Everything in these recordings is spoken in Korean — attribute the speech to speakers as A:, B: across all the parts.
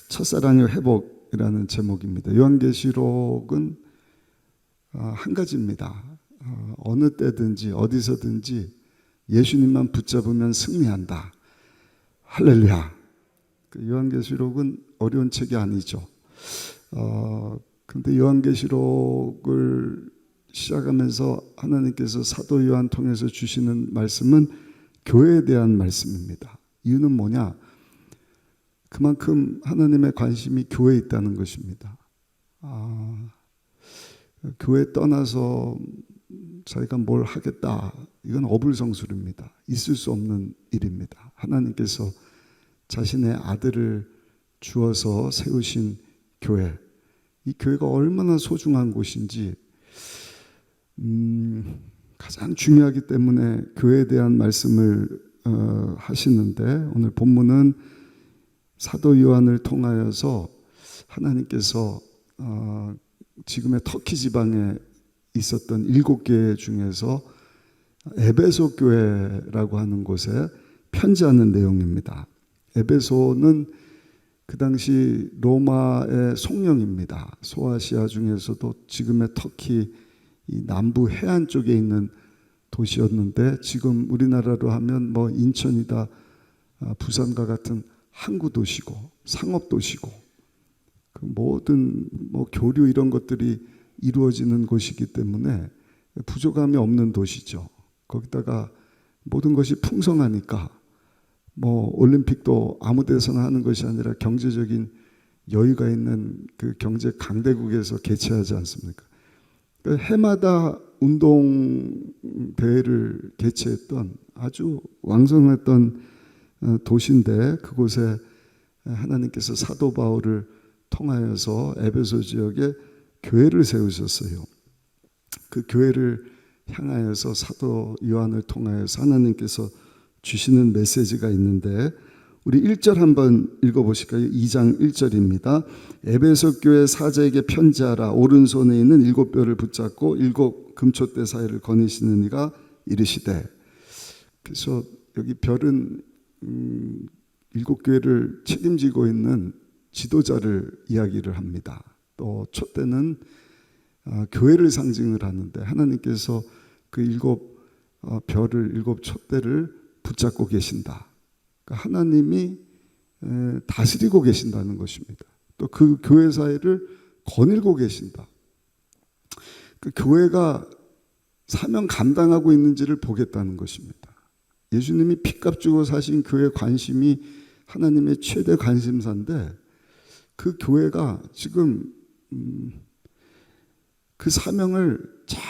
A: 첫사랑의 회복이라는 제목입니다. 요한계시록은 한 가지입니다. 어느 때든지 어디서든지 예수님만 붙잡으면 승리한다. 할렐루야. 요한계시록은 어려운 책이 아니죠. 근데 요한계시록을 시작하면서 하나님께서 사도 요한 통해서 주시는 말씀은 교회에 대한 말씀입니다. 이유는 뭐냐? 그만큼 하나님의 관심이 교회에 있다는 것입니다. 교회 떠나서 자기가 뭘 하겠다, 이건 어불성설입니다. 있을 수 없는 일입니다. 하나님께서 자신의 아들을 주어서 세우신 교회, 이 교회가 얼마나 소중한 곳인지 가장 중요하기 때문에 교회에 대한 말씀을 하시는데, 오늘 본문은 사도 요한을 통하여서 하나님께서 지금의 터키 지방에 있었던 7교회 중에서 에베소 교회라고 하는 곳에 편지하는 내용입니다. 에베소는 그 당시 로마의 속령입니다. 소아시아 중에서도 지금의 터키 이 남부 해안 쪽에 있는 도시였는데, 지금 우리나라로 하면 뭐 인천이다, 부산과 같은 항구 도시고 상업 도시고 그 모든 교류 이런 것들이 이루어지는 곳이기 때문에 부족함이 없는 도시죠. 거기다가 모든 것이 풍성하니까 올림픽도 아무 데서나 하는 것이 아니라 경제적인 여유가 있는 그 경제 강대국에서 개최하지 않습니까? 해마다 운동 대회를 개최했던 아주 왕성했던 도시인데, 그곳에 하나님께서 사도 바울을 통하여서 에베소 지역에 교회를 세우셨어요. 그 교회를 향하여서 사도 요한을 통하여서 하나님께서 주시는 메시지가 있는데, 우리 1절 한번 읽어보실까요? 2장 1절입니다. 에베소 교회 사자에게 편지하라. 오른손에 있는 7뼈를 붙잡고 7 금촛대 사이를 거니시는 이가 이르시되. 그래서 여기 별은 7교회를 책임지고 있는 지도자를 이야기를 합니다. 또 촛대는 교회를 상징을 하는데, 하나님께서 그 7 별을 7 촛대를 붙잡고 계신다. 그러니까 하나님이 다스리고 계신다는 것입니다. 또 그 교회 사회를 거닐고 계신다. 그 교회가 사명 감당하고 있는지를 보겠다는 것입니다. 예수님이 피값 주고 사신 교회 관심이 하나님의 최대 관심사인데, 그 교회가 지금 그 사명을 잘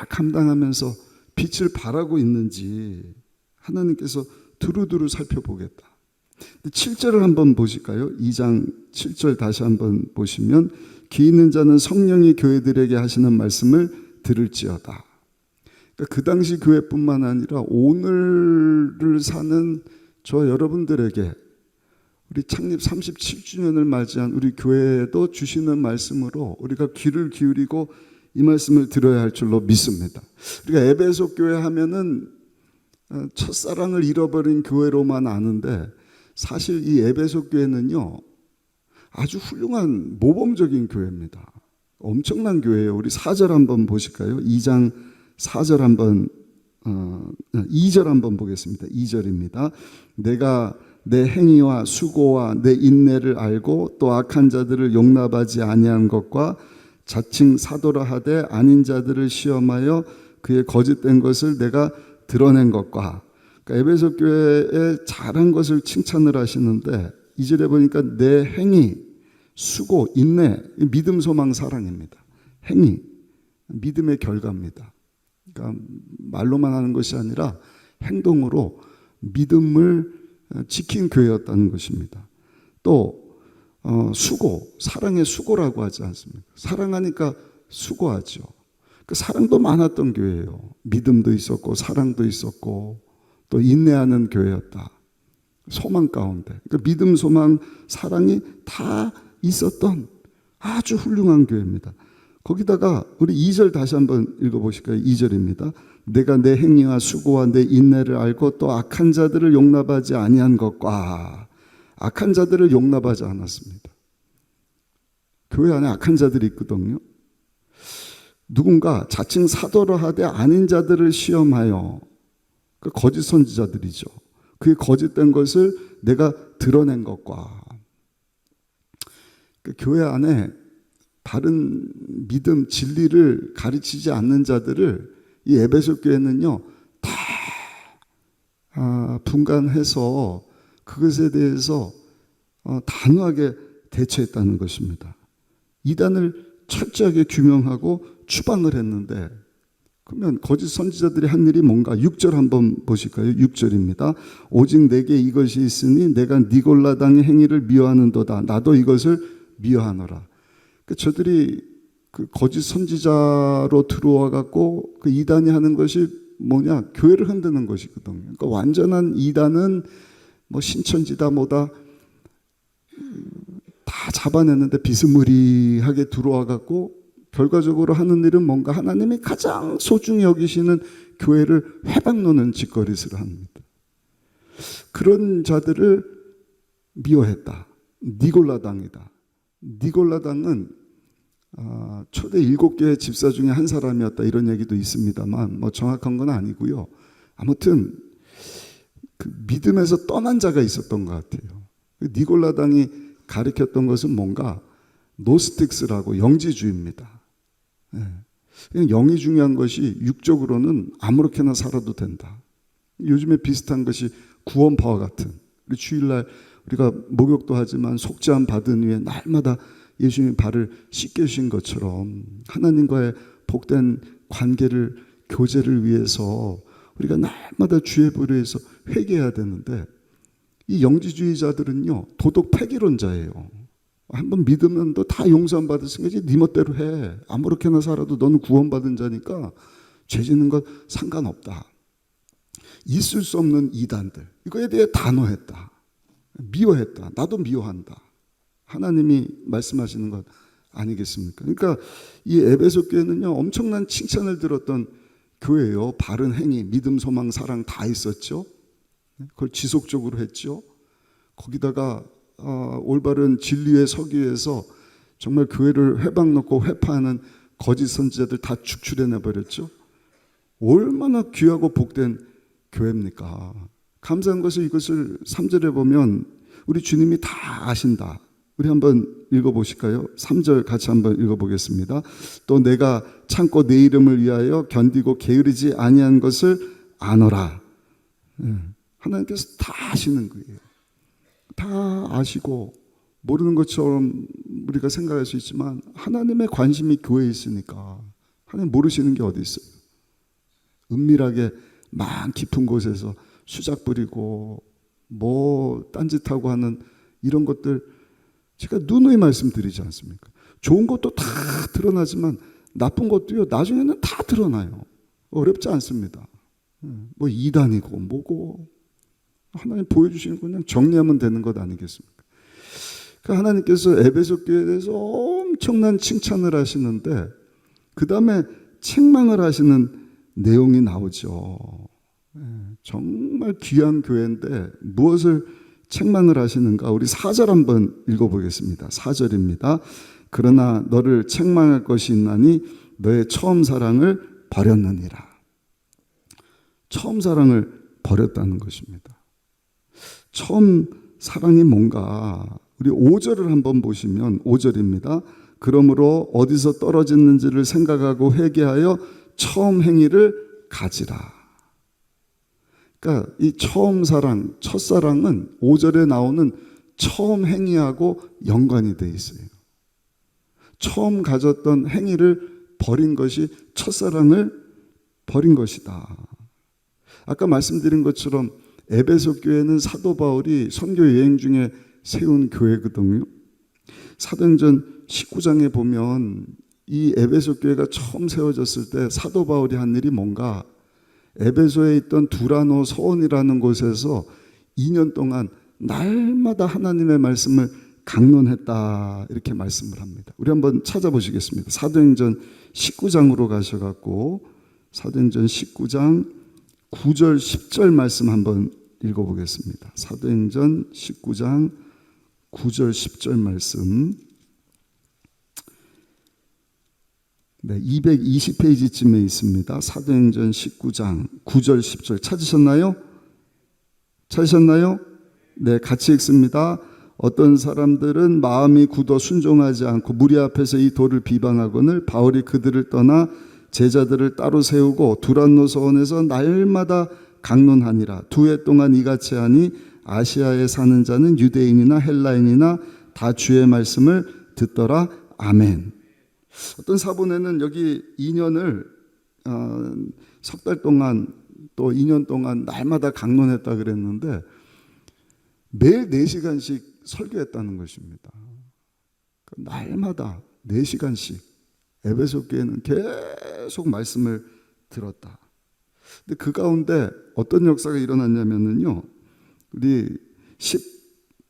A: 감당하면서 빛을 발하고 있는지 하나님께서 두루두루 살펴보겠다. 7절을 한번 보실까요? 2장 7절 다시 한번 보시면, 귀 있는 자는 성령이 교회들에게 하시는 말씀을 들을지어다. 그러니까 그 당시 교회뿐만 아니라 오늘을 사는 저 여러분들에게, 우리 창립 37주년을 맞이한 우리 교회에도 주시는 말씀으로 우리가 귀를 기울이고 이 말씀을 들어야 할 줄로 믿습니다. 우리가 에베소 교회 하면은 첫사랑을 잃어버린 교회로만 아는데, 사실 이 에베소 교회는요 아주 훌륭한 모범적인 교회입니다. 엄청난 교회예요. 우리 4절 한번 보실까요? 2장 4절 한번 2절 한번 보겠습니다. 2절입니다. 내가 내 행위와 수고와 내 인내를 알고 또 악한 자들을 용납하지 아니한 것과 자칭 사도라 하되 아닌 자들을 시험하여 그의 거짓된 것을 내가 드러낸 것과. 그러니까 에베소 교회에 잘한 것을 칭찬을 하시는데, 2절에 보니까 내 행위, 수고, 인내, 믿음, 소망, 사랑입니다. 행위, 믿음의 결과입니다. 그러니까 말로만 하는 것이 아니라 행동으로 믿음을 지킨 교회였다는 것입니다. 또 수고, 사랑의 수고라고 하지 않습니까? 사랑하니까 수고하죠. 그 사랑도 많았던 교회예요. 믿음도 있었고 사랑도 있었고 또 인내하는 교회였다. 소망 가운데. 그러니까 믿음, 소망, 사랑이 다 있었던 아주 훌륭한 교회입니다. 거기다가 우리 2절 다시 한번 읽어보실까요? 2절입니다. 내가 내 행위와 수고와 내 인내를 알고 또 악한 자들을 용납하지 아니한 것과. 악한 자들을 용납하지 않았습니다. 교회 안에 악한 자들이 있거든요. 누군가 자칭 사도를 하되 아닌 자들을 시험하여, 그 거짓 선지자들이죠. 그의 거짓된 것을 내가 드러낸 것과, 그 교회 안에 바른 믿음, 진리를 가르치지 않는 자들을 이 에베소 교회는요 다 분간해서 그것에 대해서 단호하게 대처했다는 것입니다. 이단을 철저하게 규명하고 추방을 했는데, 그러면 거짓 선지자들이 한 일이 뭔가? 6절 한번 보실까요? 6절입니다. 오직 내게 이것이 있으니 내가 니골라당의 행위를 미워하는도다. 나도 이것을 미워하노라. 저들이 그 거짓 선지자로 들어와 갖고 그 이단이 하는 것이 뭐냐? 교회를 흔드는 것이거든요. 그러니까 완전한 이단은 뭐 신천지다 뭐다 다 잡아냈는데 비스무리하게 들어와 갖고 결과적으로 하는 일은 뭔가? 하나님이 가장 소중히 여기시는 교회를 회방노는 짓거리를 합니다. 그런 자들을 미워했다. 니골라당이다. 니골라당은 초대 7교회 집사 중에 한 사람이었다, 이런 얘기도 있습니다만 뭐 정확한 건 아니고요. 아무튼 그 믿음에서 떠난 자가 있었던 것 같아요. 니골라당이 가르쳤던 것은 뭔가? 노스틱스라고 영지주의입니다. 영이 중요한 것이 육적으로는 아무렇게나 살아도 된다. 요즘에 비슷한 것이 구원파와 같은, 우리 주일날 우리가 목욕도 하지만 속죄함 받은 후에 날마다 예수님의 발을 씻겨주신 것처럼 하나님과의 복된 관계를, 교제를 위해서 우리가 날마다 주의 보혈에서 회개해야 되는데, 이 영지주의자들은요 도덕 폐기론자예요. 한번 믿으면 너 다 용서함 받았으니까 이제 네 멋대로 해. 아무렇게나 살아도 너는 구원받은 자니까 죄 짓는 건 상관없다. 있을 수 없는 이단들, 이거에 대해 단호했다. 미워했다. 나도 미워한다. 하나님이 말씀하시는 것 아니겠습니까? 그러니까 이 에베소 교회는요 엄청난 칭찬을 들었던 교회예요. 바른 행위, 믿음, 소망, 사랑 다 있었죠. 그걸 지속적으로 했죠. 거기다가 올바른 진리에 서기 위해서 정말 교회를 회방 놓고 회파하는 거짓 선지자들 다 축출해내 버렸죠. 얼마나 귀하고 복된 교회입니까? 감사한 것은 이것을 3절에 보면 우리 주님이 다 아신다. 우리 한번 읽어보실까요? 3절 같이 한번 읽어보겠습니다. 또 내가 참고 내 이름을 위하여 견디고 게으르지 아니한 것을 아노라. 하나님께서 다 아시는 거예요. 다 아시고 모르는 것처럼 우리가 생각할 수 있지만 하나님의 관심이 교회에 있으니까 하나님 모르시는 게 어디 있어요. 은밀하게 만 깊은 곳에서 수작 부리고 뭐 딴짓하고 하는 이런 것들 제가 누누이 말씀드리지 않습니까? 좋은 것도 다 드러나지만 나쁜 것도요 나중에는 다 드러나요. 어렵지 않습니다. 뭐 이단이고 뭐고 하나님 보여주시는 거 그냥 정리하면 되는 것 아니겠습니까? 그러니까 하나님께서 에베소 교회에 대해서 엄청난 칭찬을 하시는데 그 다음에 책망을 하시는 내용이 나오죠. 정말 귀한 교회인데 무엇을 책망을 하시는가? 우리 4절 한번 읽어보겠습니다. 4절입니다. 그러나 너를 책망할 것이 있나니 너의 처음 사랑을 버렸느니라. 처음 사랑을 버렸다는 것입니다. 처음 사랑이 뭔가? 우리 5절을 한번 보시면 5절입니다. 그러므로 어디서 떨어졌는지를 생각하고 회개하여 처음 행위를 가지라. 그러니까 이 처음 사랑, 첫사랑은 5절에 나오는 처음 행위하고 연관이 돼 있어요. 처음 가졌던 행위를 버린 것이 첫사랑을 버린 것이다. 아까 말씀드린 것처럼 에베소 교회는 사도 바울이 선교 여행 중에 세운 교회거든요. 사도행전 19장에 보면 이 에베소 교회가 처음 세워졌을 때 사도 바울이 한 일이 뭔가? 에베소에 있던 두라노 서원이라는 곳에서 2년 동안 날마다 하나님의 말씀을 강론했다, 이렇게 말씀을 합니다. 우리 한번 찾아보시겠습니다. 사도행전 19장으로 가셔갖고 사도행전 19장 9절 10절 말씀 한번 읽어보겠습니다. 사도행전 19장 9절 10절 말씀. 네, 220페이지쯤에 있습니다. 사도행전 19장 9절 10절 찾으셨나요? 찾으셨나요? 네, 같이 읽습니다. 어떤 사람들은 마음이 굳어 순종하지 않고 무리 앞에서 이 돌을 비방하거늘 바울이 그들을 떠나 제자들을 따로 세우고 두란노 서원에서 날마다 강론하니라. 2해 동안 이같이 하니 아시아에 사는 자는 유대인이나 헬라인이나 다 주의 말씀을 듣더라. 아멘. 어떤 사본에는 여기 2년을 석 달 동안 또 2년 동안 날마다 강론했다 그랬는데 매일 4시간씩 설교했다는 것입니다. 날마다 4시간씩 에베소 교회는 계속 말씀을 들었다. 근데 그 가운데 어떤 역사가 일어났냐면요. 우리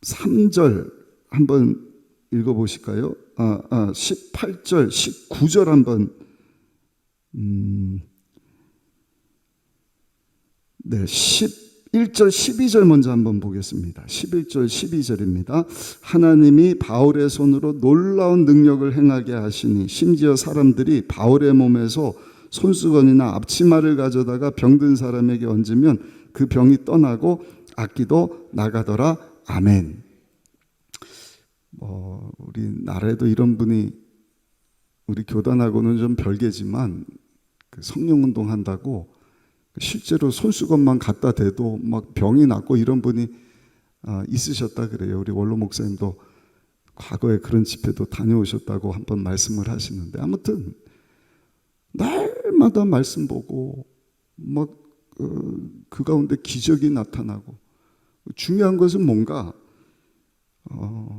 A: 13절 한번 읽어보실까요? 18절, 19절 한번 네, 11절, 12절 먼저 한번 보겠습니다. 11절, 12절입니다. 하나님이 바울의 손으로 놀라운 능력을 행하게 하시니 심지어 사람들이 바울의 몸에서 손수건이나 앞치마를 가져다가 병든 사람에게 얹으면 그 병이 떠나고 악기도 나가더라. 아멘. 우리 나라에도 이런 분이 우리 교단하고는 좀 별개지만 그 성령운동 한다고 실제로 손수건만 갖다 대도 막 병이 낫고 이런 분이 있으셨다 그래요. 우리 원로 목사님도 과거에 그런 집회도 다녀오셨다고 한번 말씀을 하시는데, 아무튼 날마다 말씀 보고 막 그 가운데 기적이 나타나고, 중요한 것은 뭔가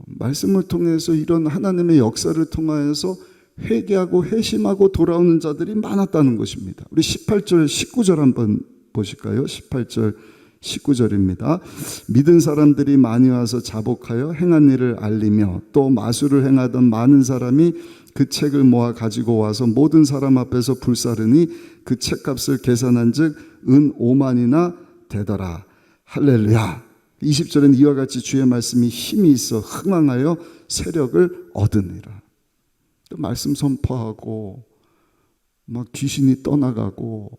A: 말씀을 통해서 이런 하나님의 역사를 통하여서 회개하고 회심하고 돌아오는 자들이 많았다는 것입니다. 우리 18절 19절 한번 보실까요? 18절 19절입니다. 믿은 사람들이 많이 와서 자복하여 행한 일을 알리며 또 마술을 행하던 많은 사람이 그 책을 모아 가지고 와서 모든 사람 앞에서 불사르니 그 책값을 계산한 즉 은 5만이나 되더라. 할렐루야. 20절은 이와 같이 주의 말씀이 힘이 있어 흥왕하여 세력을 얻으니라. 말씀 선포하고 막 귀신이 떠나가고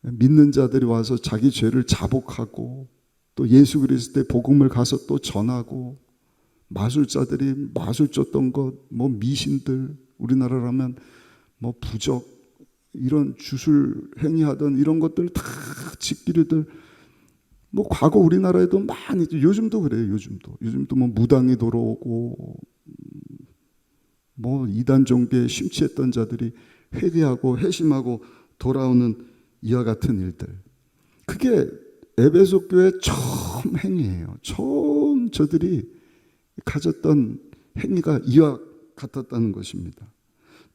A: 믿는 자들이 와서 자기 죄를 자복하고 또 예수 그리스도의 복음을 가서 또 전하고, 마술자들이 마술 쫓던 것, 뭐 미신들, 우리나라라면 뭐 부적 이런 주술 행위하던 이런 것들 다 지키려들 뭐 과거 우리나라에도 많이 있죠. 요즘도 그래요. 요즘도 뭐 무당이 돌아오고 뭐 이단 종교에 심취했던 자들이 회개하고 회심하고 돌아오는 이와 같은 일들. 그게 에베소 교회 처음 행위예요. 처음 저들이 가졌던 행위가 이와 같았다는 것입니다.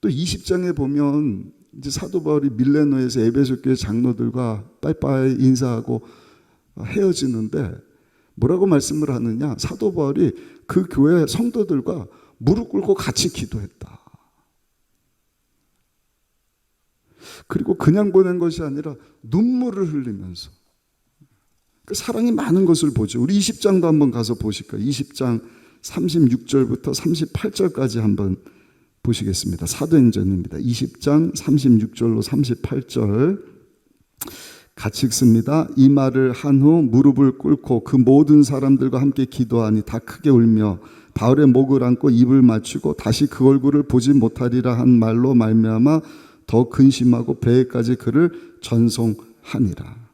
A: 또 20장에 보면 이제 사도 바울이 밀레노에서 에베소 교회 장로들과 빠이빠이 인사하고 헤어지는데 뭐라고 말씀을 하느냐? 사도 바울이 그 교회 성도들과 무릎 꿇고 같이 기도했다. 그리고 그냥 보낸 것이 아니라 눈물을 흘리면서 그 사랑이 많은 것을 보죠. 우리 20장도 한번 가서 보실까요? 20장 36절부터 38절까지 한번 보시겠습니다. 사도행전입니다. 20장 36절로 38절 같이 읽습니다. 이 말을 한 후 무릎을 꿇고 그 모든 사람들과 함께 기도하니 다 크게 울며 바울의 목을 안고 입을 맞추고 다시 그 얼굴을 보지 못하리라 한 말로 말미암아 더 근심하고 배에까지 그를 전송하니라.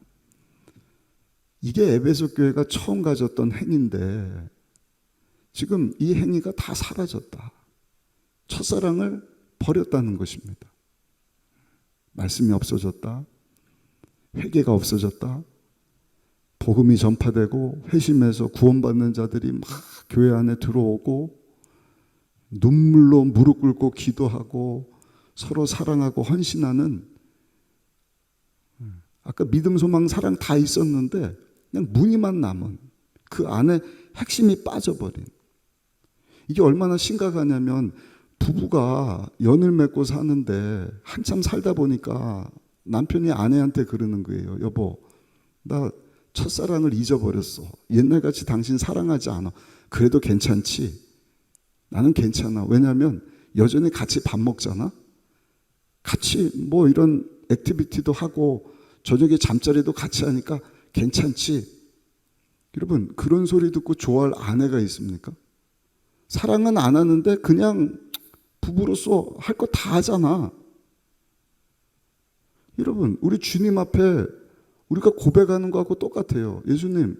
A: 이게 에베소 교회가 처음 가졌던 행위인데 지금 이 행위가 다 사라졌다. 첫사랑을 버렸다는 것입니다. 말씀이 없어졌다. 회개가 없어졌다. 복음이 전파되고 회심해서 구원받는 자들이 막 교회 안에 들어오고 눈물로 무릎 꿇고 기도하고 서로 사랑하고 헌신하는, 아까 믿음, 소망, 사랑 다 있었는데 그냥 무늬만 남은, 그 안에 핵심이 빠져버린. 이게 얼마나 심각하냐면 부부가 연을 맺고 사는데 한참 살다 보니까 남편이 아내한테 그러는 거예요. 여보, 나 첫사랑을 잊어버렸어. 옛날같이 당신 사랑하지 않아. 그래도 괜찮지? 나는 괜찮아. 왜냐하면 여전히 같이 밥 먹잖아. 같이 뭐 이런 액티비티도 하고 저녁에 잠자리도 같이 하니까 괜찮지? 여러분, 그런 소리 듣고 좋아할 아내가 있습니까? 사랑은 안 하는데 그냥 부부로서 할 거 다 하잖아. 여러분, 우리 주님 앞에 우리가 고백하는 거하고 똑같아요. 예수님,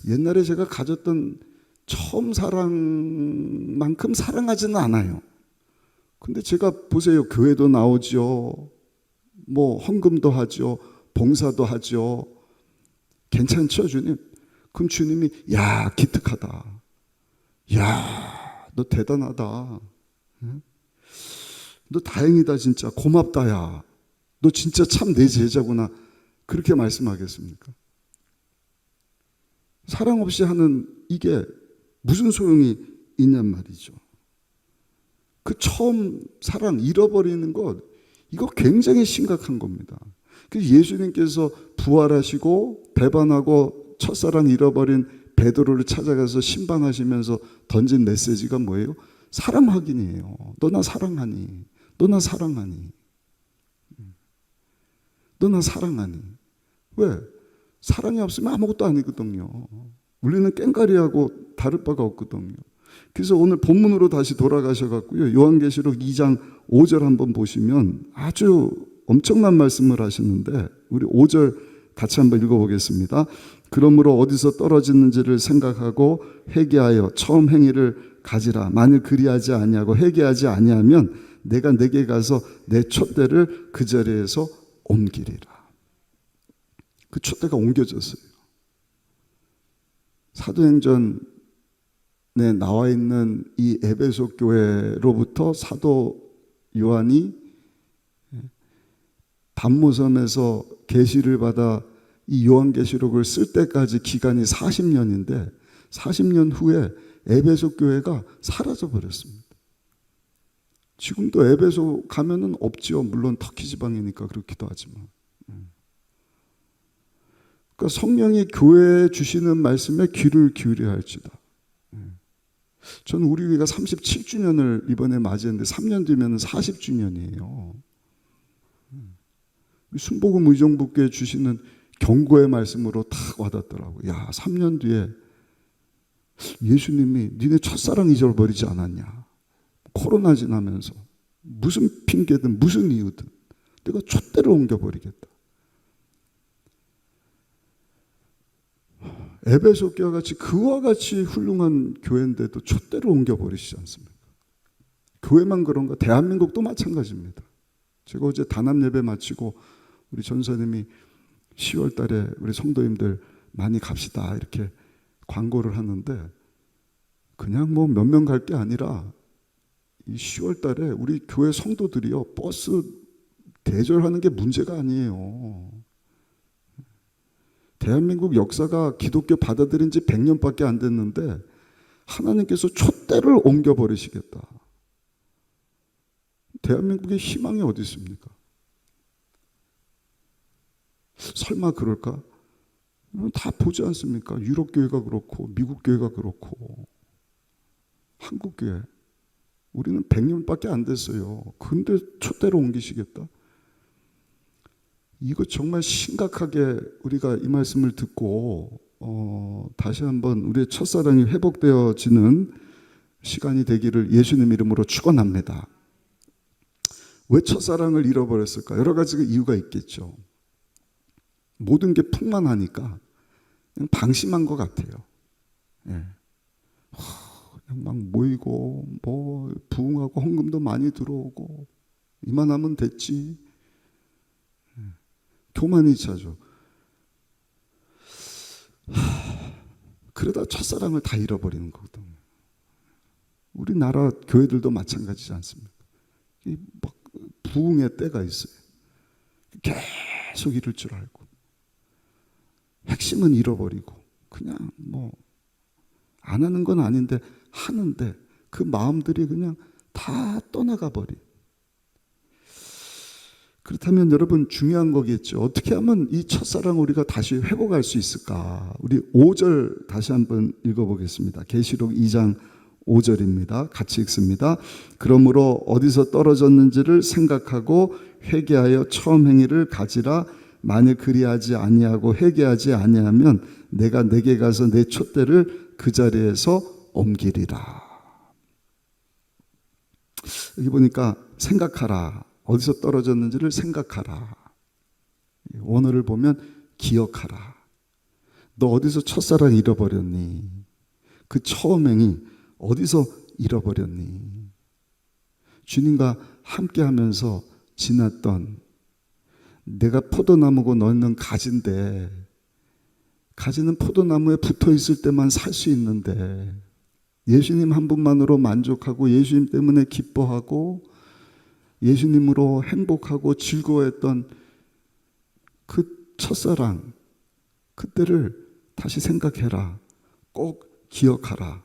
A: 옛날에 제가 가졌던 처음 사랑만큼 사랑하지는 않아요. 근데 제가 보세요. 교회도 나오죠. 뭐 헌금도 하죠. 봉사도 하죠. 괜찮죠, 주님? 그럼 주님이 야, 기특하다. 야, 너 대단하다. 너 다행이다 진짜. 고맙다 야. 너 진짜 참 내 제자구나. 그렇게 말씀하겠습니까? 사랑 없이 하는 이게 무슨 소용이 있냔 말이죠. 그 처음 사랑 잃어버리는 것, 이거 굉장히 심각한 겁니다. 그래서 예수님께서 부활하시고 배반하고 첫사랑 잃어버린 베드로를 찾아가서 신방하시면서 던진 메시지가 뭐예요? 사랑 확인이에요. 너 나 사랑하니? 너 나 사랑하니? 너 나 사랑하니? 왜? 사랑이 없으면 아무것도 아니거든요. 우리는 깽가리하고 다를 바가 없거든요. 그래서 오늘 본문으로 다시 돌아가셔갖고요. 요한계시록 2장 5절 한번 보시면 아주 엄청난 말씀을 하시는데 우리 5절 같이 한번 읽어보겠습니다. 그러므로 어디서 떨어지는지를 생각하고 회개하여 처음 행위를 가지라. 만일 그리하지 아니하고 회개하지 아니하면 내가 내게 가서 내 촛대를 그 자리에서 옮기리라. 그 촛대가 옮겨졌어요. 사도행전에 나와 있는 이 에베소 교회로부터 사도 요한이 단모섬에서 계시를 받아 이 요한계시록을 쓸 때까지 기간이 40년인데 40년 후에 에베소 교회가 사라져 버렸습니다. 지금도 에베소 가면은 없지요. 물론 터키 지방이니까 그렇기도 하지만. 그러니까 성령이 교회에 주시는 말씀에 귀를 기울여야 할지다. 저는 우리 교회가 37주년을 이번에 맞이했는데 3년 뒤면 40주년이에요. 순복음 의정부께 주시는 경고의 말씀으로 탁 와닿더라고요. 야, 3년 뒤에 예수님이 니네 첫사랑 잊어버리지 않았냐. 코로나 지나면서 무슨 핑계든 무슨 이유든 내가 촛대를 옮겨버리겠다. 에베소 교회와 같이 그와 같이 훌륭한 교회인데도 촛대를 옮겨버리시지 않습니까? 교회만 그런가? 대한민국도 마찬가지입니다. 제가 어제 단합 예배 마치고 우리 전사님이 10월 달에 우리 성도님들 많이 갑시다 이렇게 광고를 하는데 그냥 뭐 몇 명 갈 게 아니라 이 10월 달에 우리 교회 성도들이요 버스 대절하는 게 문제가 아니에요. 대한민국 역사가 기독교 받아들인 지 100년밖에 안 됐는데 하나님께서 촛대를 옮겨버리시겠다. 대한민국의 희망이 어디 있습니까? 설마 그럴까? 다 보지 않습니까? 유럽 교회가 그렇고 미국 교회가 그렇고 한국 교회 우리는 100년밖에 안 됐어요. 근데 촛대로 옮기시겠다? 이거 정말 심각하게 우리가 이 말씀을 듣고 다시 한번 우리의 첫사랑이 회복되어지는 시간이 되기를 예수님 이름으로 축원합니다. 왜 첫사랑을 잃어버렸을까? 여러 가지 이유가 있겠죠. 모든 게 풍만하니까 그냥 방심한 것 같아요. 예. 그냥 막 모이고 뭐 부흥하고 헌금도 많이 들어오고 이만하면 됐지. 교만이 차죠. 그러다 첫사랑을 다 잃어버리는 거거든요. 우리나라 교회들도 마찬가지지 않습니까? 막 부흥의 때가 있어요. 계속 이럴 줄 알고 핵심은 잃어버리고 그냥 뭐 안 하는 건 아닌데 하는데 그 마음들이 그냥 다 떠나가 버린. 그렇다면 여러분 중요한 거겠죠. 어떻게 하면 이 첫사랑을 우리가 다시 회복할 수 있을까? 우리 5절 다시 한번 읽어보겠습니다. 계시록 2장 5절입니다. 같이 읽습니다. 그러므로 어디서 떨어졌는지를 생각하고 회개하여 처음 행위를 가지라. 만일 그리하지 아니하고 회개하지 아니하면 내가 내게 가서 내 촛대를 그 자리에서 옮기리라. 여기 보니까 생각하라. 어디서 떨어졌는지를 생각하라. 원어를 보면 기억하라. 너 어디서 첫사랑 잃어버렸니? 그 처음 행위 어디서 잃어버렸니? 주님과 함께하면서 지났던, 내가 포도나무고 너는 가지인데, 가지는 포도나무에 붙어 있을 때만 살 수 있는데, 예수님 한 분만으로 만족하고 예수님 때문에 기뻐하고 예수님으로 행복하고 즐거워했던 그 첫사랑, 그때를 다시 생각해라. 꼭 기억하라.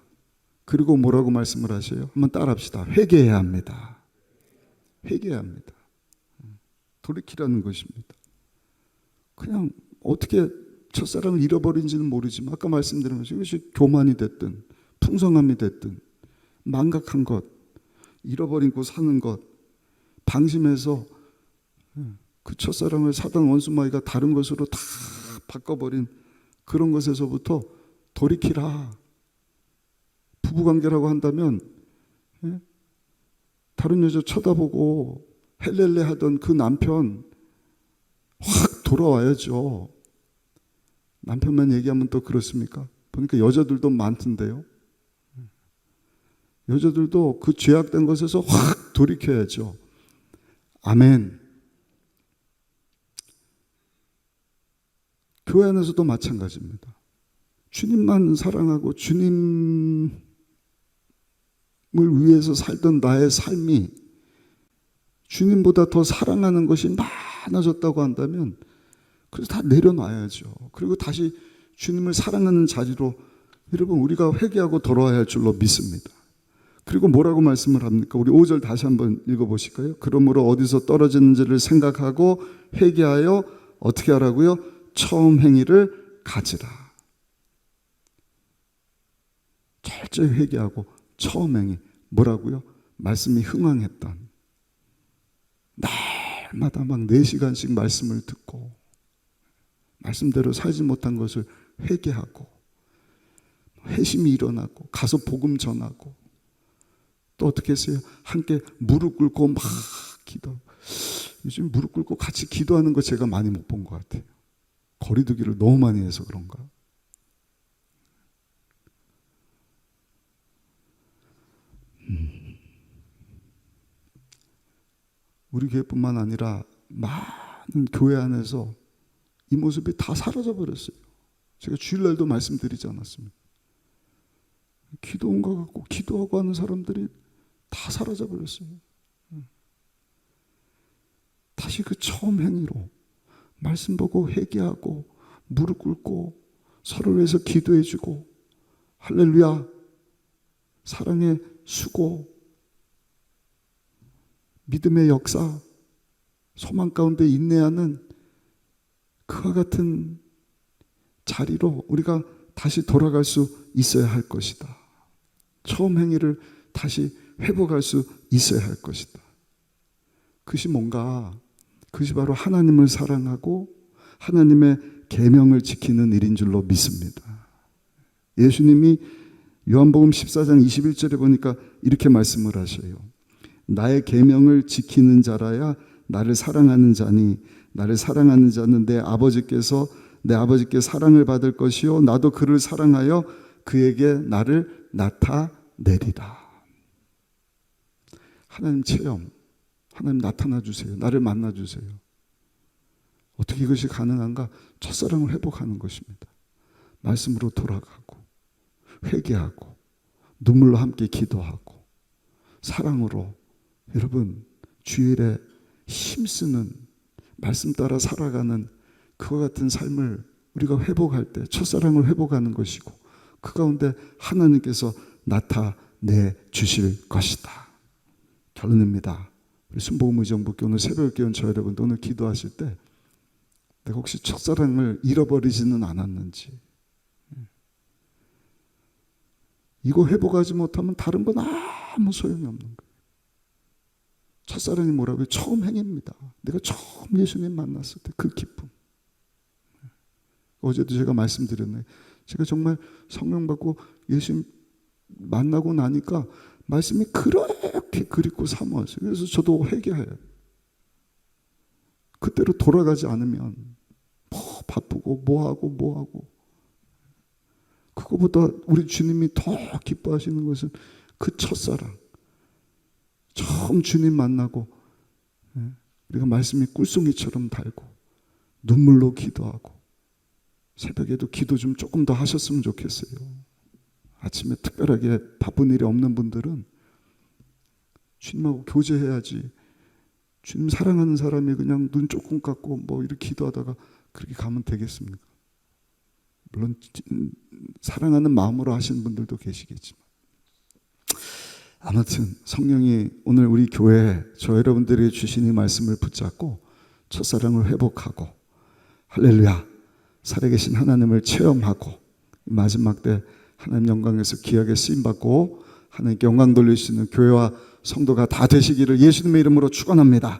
A: 그리고 뭐라고 말씀을 하셔요? 한번 따라합시다. 회개해야 합니다. 회개해야 합니다. 돌이키라는 것입니다. 그냥 어떻게 첫사랑을 잃어버린지는 모르지만 아까 말씀드린 것이 이것이 교만이 됐든 풍성함이 됐든 망각한 것, 잃어버리고 사는 것, 방심해서 그 첫사랑을 사단 원수마귀가 다른 것으로 다 바꿔버린 그런 것에서부터 돌이키라. 부부관계라고 한다면 다른 여자 쳐다보고 헬렐레 하던 그 남편 확 돌아와야죠. 남편만 얘기하면 또 그렇습니까? 보니까 여자들도 많던데요. 여자들도 그 죄악된 것에서 확 돌이켜야죠. 아멘. 교회 안에서도 마찬가지입니다. 주님만 사랑하고 주님을 위해서 살던 나의 삶이 주님보다 더 사랑하는 것이 많아졌다고 한다면 그래서 다 내려놔야죠. 그리고 다시 주님을 사랑하는 자리로 여러분 우리가 회개하고 돌아와야 할 줄로 믿습니다. 그리고 뭐라고 말씀을 합니까? 우리 5절 다시 한번 읽어보실까요? 그러므로 어디서 떨어지는지를 생각하고 회개하여 어떻게 하라고요? 처음 행위를 가지라. 철저히 회개하고 처음 행위. 뭐라고요? 말씀이 흥황했던, 날마다 막 4시간씩 말씀을 듣고 말씀대로 살지 못한 것을 회개하고 회심이 일어나고 가서 복음 전하고 또 어떻게 했어요? 함께 무릎 꿇고 막 기도. 요즘 무릎 꿇고 같이 기도하는 거 제가 많이 못 본 것 같아요. 거리두기를 너무 많이 해서 그런가? 우리 교회뿐만 아니라 많은 교회 안에서 이 모습이 다 사라져 버렸어요. 제가 주일날도 말씀드리지 않았습니까? 기도 온 것 같고 기도하고 하는 사람들이 다 사라져 버렸어요. 다시 그 처음 행위로 말씀 보고 회개하고 무릎 꿇고 서로를 위해서 기도해주고 할렐루야 사랑의 수고 믿음의 역사 소망 가운데 인내하는 그와 같은 자리로 우리가 다시 돌아갈 수 있어야 할 것이다. 처음 행위를 다시 회복할 수 있어야 할 것이다. 그것이 뭔가? 그것이 바로 하나님을 사랑하고 하나님의 계명을 지키는 일인 줄로 믿습니다. 예수님이 요한복음 14장 21절에 보니까 이렇게 말씀을 하셔요. 나의 계명을 지키는 자라야 나를 사랑하는 자니 나를 사랑하는 자는 내 아버지께 사랑을 받을 것이요 나도 그를 사랑하여 그에게 나를 나타내리라. 하나님 체험, 하나님 나타나 주세요. 나를 만나 주세요. 어떻게 이것이 가능한가? 첫사랑을 회복하는 것입니다. 말씀으로 돌아가고 회개하고 눈물로 함께 기도하고 사랑으로 여러분 주일에 힘쓰는 말씀 따라 살아가는 그와 같은 삶을 우리가 회복할 때 첫사랑을 회복하는 것이고 그 가운데 하나님께서 나타내 주실 것이다. 결론입니다. 우리 순복음의정부교 오늘 새벽에 깨운 저 여러분도 오늘 기도하실 때 내가 혹시 첫사랑을 잃어버리지는 않았는지, 이거 회복하지 못하면 다른 건 아무 소용이 없는 거예요. 첫사랑이 뭐라고요? 처음 행입니다. 내가 처음 예수님 만났을 때 그 기쁨. 어제도 제가 말씀드렸네요. 제가 정말 성령 받고 예수님 만나고 나니까 말씀이 그렇게 그립고 사모하세요. 그래서 저도 회개해요. 그때로 돌아가지 않으면 뭐 바쁘고 뭐하고 그거보다 우리 주님이 더 기뻐하시는 것은 그 첫사랑, 처음 주님 만나고 우리가 말씀이 꿀송이처럼 달고 눈물로 기도하고, 새벽에도 기도 좀 조금 더 하셨으면 좋겠어요. 아침에 특별하게 바쁜 일이 없는 분들은 주님하고 교제해야지, 주님 사랑하는 사람이 그냥 눈 조금 감고 뭐 이렇게 기도하다가 그렇게 가면 되겠습니까? 물론 사랑하는 마음으로 하시는 분들도 계시겠지만, 아무튼 성령이 오늘 우리 교회에 저 여러분들에게 주신 이 말씀을 붙잡고 첫사랑을 회복하고, 할렐루야, 살아계신 하나님을 체험하고 마지막 때 하나님 영광에서 귀하게 쓰임받고 하나님께 영광 돌릴 수 있는 교회와 성도가 다 되시기를 예수님의 이름으로 축원합니다.